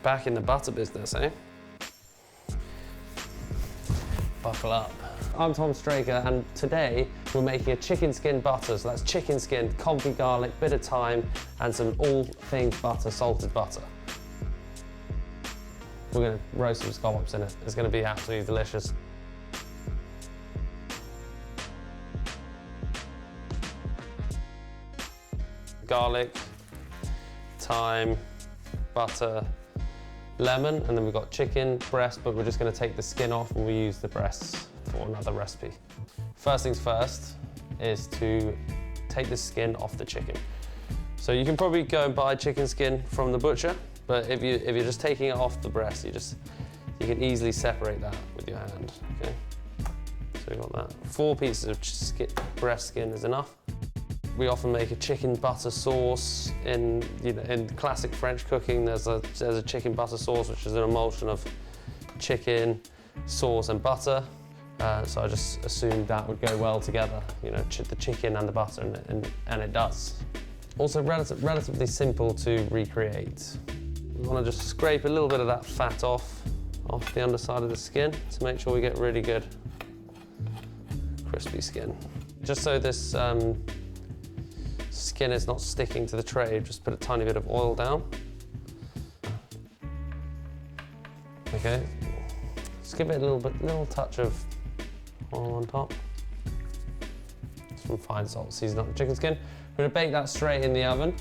Back in the butter business, eh? Buckle up. I'm Tom Straker, and today we're making a chicken skin butter. So that's chicken skin, confit garlic, bit of thyme, and some all things butter, salted butter. We're gonna roast some scallops in it. It's gonna be absolutely delicious. Garlic, thyme, butter, lemon, and then we've got chicken breast, but we're just going to take the skin off and we use the breasts for another recipe. First things first is to take the skin off the chicken. So you can probably go and buy chicken skin from the butcher, but if you're just taking it off the breast, you can easily separate that with your hand. Okay. So we've got that. 4 pieces of breast skin is enough. We often make a chicken butter sauce in classic French cooking. There's a chicken butter sauce, which is an emulsion of chicken, sauce, and butter. So I just assumed that would go well together, the chicken and the butter, and it does. Also relatively simple to recreate. We want to just scrape a little bit of that fat off the underside of the skin to make sure we get really good crispy skin. Just so this skin is not sticking to the tray, just put a tiny bit of oil down. Okay, just give it a little touch of oil on top. Some fine salt seasoned up the chicken skin. We're gonna bake that straight in the oven.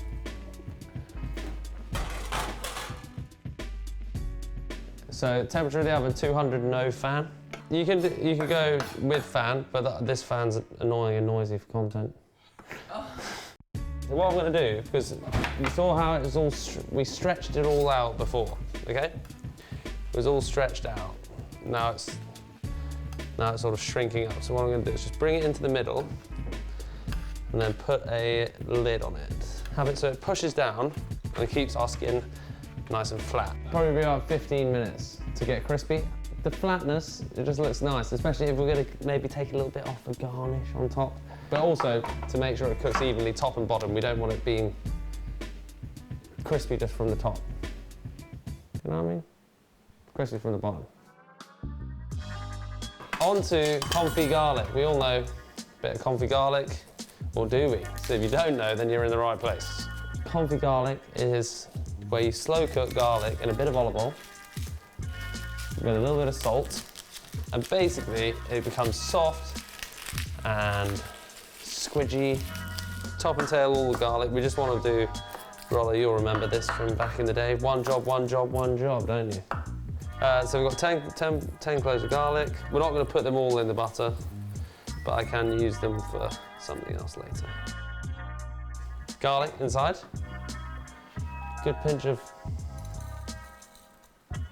So temperature of the oven, 200, no fan. You can go with fan, but this fan's annoying and noisy for content. What I'm going to do, because you saw how it was all, we stretched it all out before, okay? It was all stretched out. Now it's sort of shrinking up. So what I'm going to do is just bring it into the middle and then put a lid on it. Have it so it pushes down and it keeps our skin nice and flat. Probably be about 15 minutes to get crispy. The flatness, it just looks nice, especially if we're going to maybe take a little bit off the garnish on top. But also, to make sure it cooks evenly, top and bottom, we don't want it being crispy just from the top. You know what I mean? Crispy from the bottom. On to confit garlic. We all know a bit of confit garlic, or do we? So if you don't know, then you're in the right place. Confit garlic is where you slow cook garlic in a bit of olive oil, with a little bit of salt, and basically it becomes soft and squidgy, top and tail all the garlic. We just want to do, Rollo, you'll remember this from back in the day, one job, don't you? So we've got 10 cloves of garlic. We're not going to put them all in the butter, but I can use them for something else later. Garlic inside, good pinch of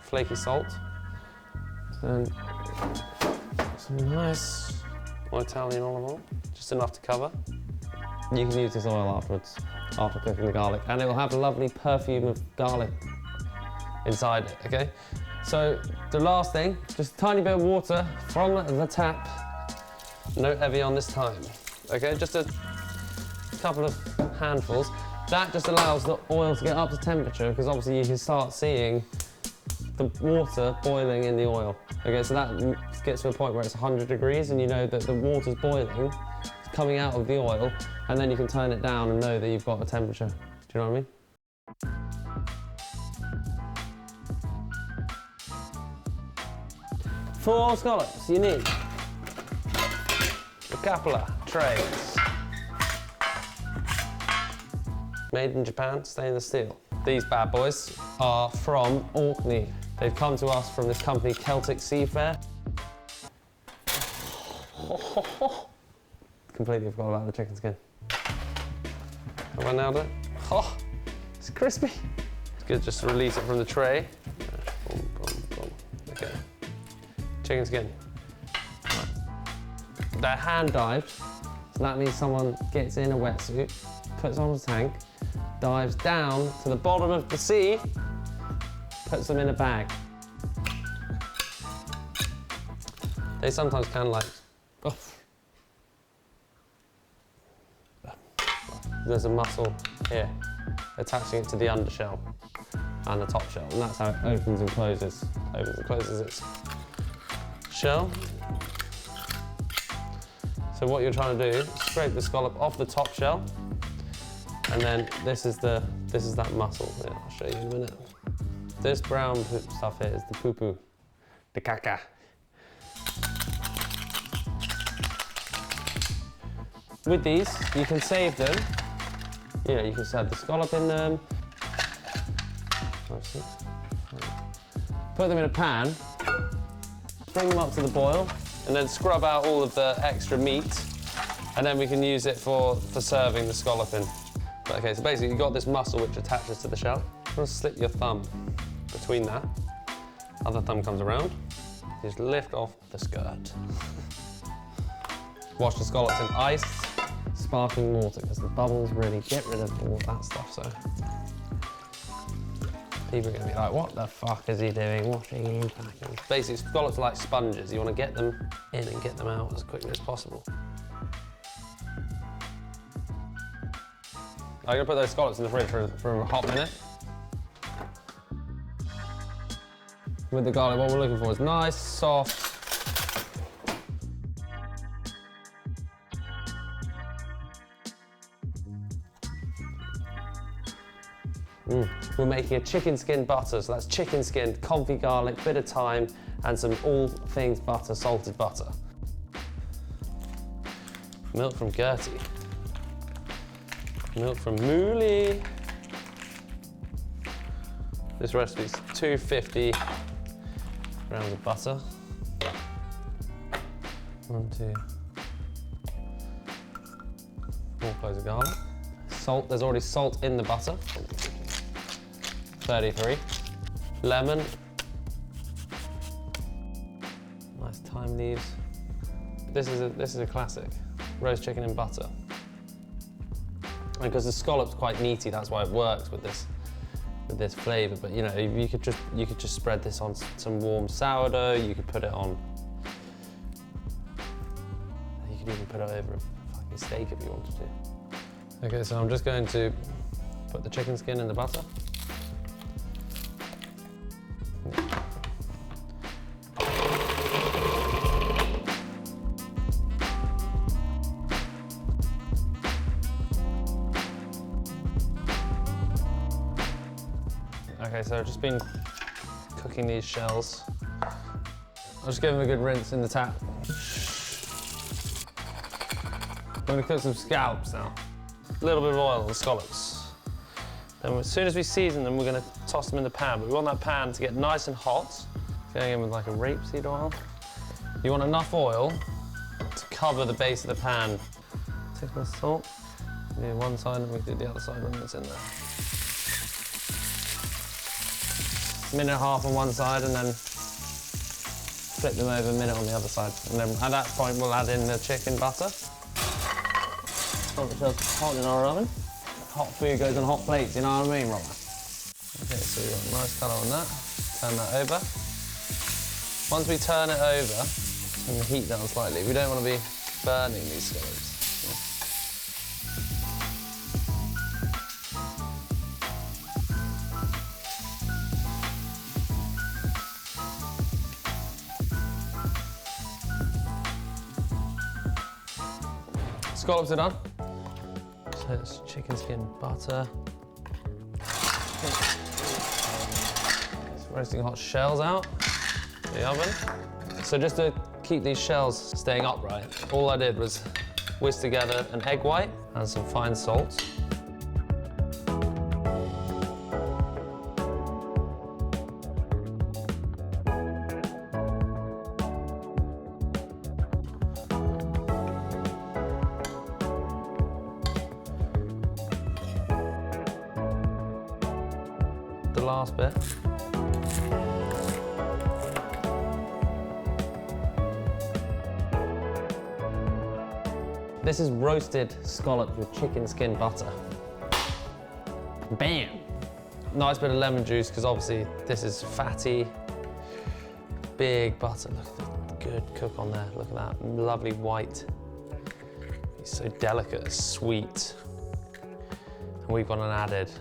flaky salt, and some nice Italian olive oil, just enough to cover. You can use this oil afterwards, after cooking the garlic, and it will have a lovely perfume of garlic inside it, okay? So the last thing, just a tiny bit of water from the tap, no heavy on this time, okay? Just a couple of handfuls. That just allows the oil to get up to temperature, because obviously you can start seeing the water boiling in the oil. Okay, so that gets to a point where it's 100 degrees and you know that the water's boiling, it's coming out of the oil, and then you can turn it down and know that you've got a temperature. Do you know what I mean? For scallops, you need a couple of trays. Made in Japan, stainless steel. These bad boys are from Orkney. They've come to us from this company, Celtic Seafair. Completely forgot about the chicken skin. Have I nailed it? Oh, it's crispy. It's good just to release it from the tray. Boom, boom, boom. Okay. Chicken skin. They're hand dived, so that means someone gets in a wetsuit, puts on a tank, dives down to the bottom of the sea, puts them in a bag. They sometimes can there's a muscle here attaching it to the undershell. and the top shell, and that's how it opens and closes. Opens and closes its shell. So what you're trying to do is scrape the scallop off the top shell, and then this is that muscle. Yeah, I'll show you in a minute. This brown stuff here is the poo-poo, the caca. With these, you can save them. You know, you can set the scallop in them. Put them in a pan, bring them up to the boil, and then scrub out all of the extra meat, and then we can use it for serving the scallop in. Okay, so basically you've got this muscle which attaches to the shell. You're gonna slip your thumb between that. Other thumb comes around. You just lift off the skirt. Wash the scallops in iced sparkling water because the bubbles really get rid of all that stuff. So people are gonna be like, what the fuck is he doing? Washing and packing. Basically, scallops are like sponges. You wanna get them in and get them out as quickly as possible. I'm gonna put those scallops in the fridge for a hot minute. With the garlic, what we're looking for is nice, soft. We're making a chicken skin butter, so that's chicken skin, confit garlic, bit of thyme, and some all things butter, salted butter. Milk from Gertie. Milk from Mooley. This recipe is 250 grams of butter. 1, 2, 4 cloves of garlic. Salt, there's already salt in the butter. 33. Lemon. Nice thyme leaves. This is a classic. Roast chicken in butter. And because the scallop's quite meaty, that's why it works with this flavour. But you know, you could just spread this on some warm sourdough. You could put it on. You could even put it over a fucking steak if you wanted to. Okay, so I'm just going to put the chicken skin in the butter. Okay, so I've just been cooking these shells. I'll just give them a good rinse in the tap. I'm gonna cook some scallops now. A little bit of oil on the scallops. Then as soon as we season them, we're gonna toss them in the pan, but we want that pan to get nice and hot. Going in with like a rapeseed oil. You want enough oil to cover the base of the pan. Take the salt, do one side and we do the other side when it's in there. Minute and a half on one side and then flip them over a minute on the other side. And then at that point we'll add in the chicken butter. Got the shells hot in our oven. Hot food goes on hot plates, you know what I mean, Robert? Okay, so we've got a nice colour on that. Turn that over. Once we turn it over, turn the heat down slightly. We don't want to be burning these scallops. Scallops are done. So it's chicken skin butter. It's roasting hot shells out of the oven. So just to keep these shells staying upright, all I did was whisk together an egg white and some fine salt. The last bit. This is roasted scallops with chicken skin butter. Bam! Nice bit of lemon juice, because obviously this is fatty, big butter. Look at the good cook on there. Look at that, lovely white. It's so delicate, sweet. And we've got an added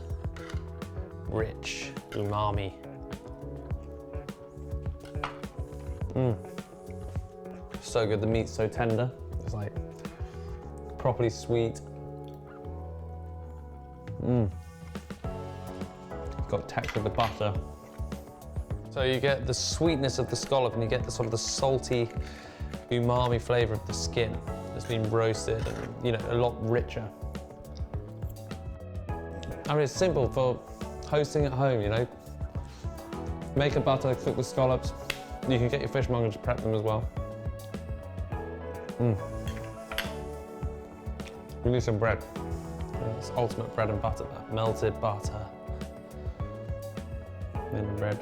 rich umami. So good, the meat's so tender. It's like properly sweet. Got texture of the butter. So you get the sweetness of the scallop and you get the sort of the salty umami flavour of the skin that's been roasted and, you know, a lot richer. I mean, it's simple for hosting at home, you know. Make a butter, cook the scallops. You can get your fishmonger to prep them as well. We need some bread. It's ultimate bread and butter, that melted butter. And then bread.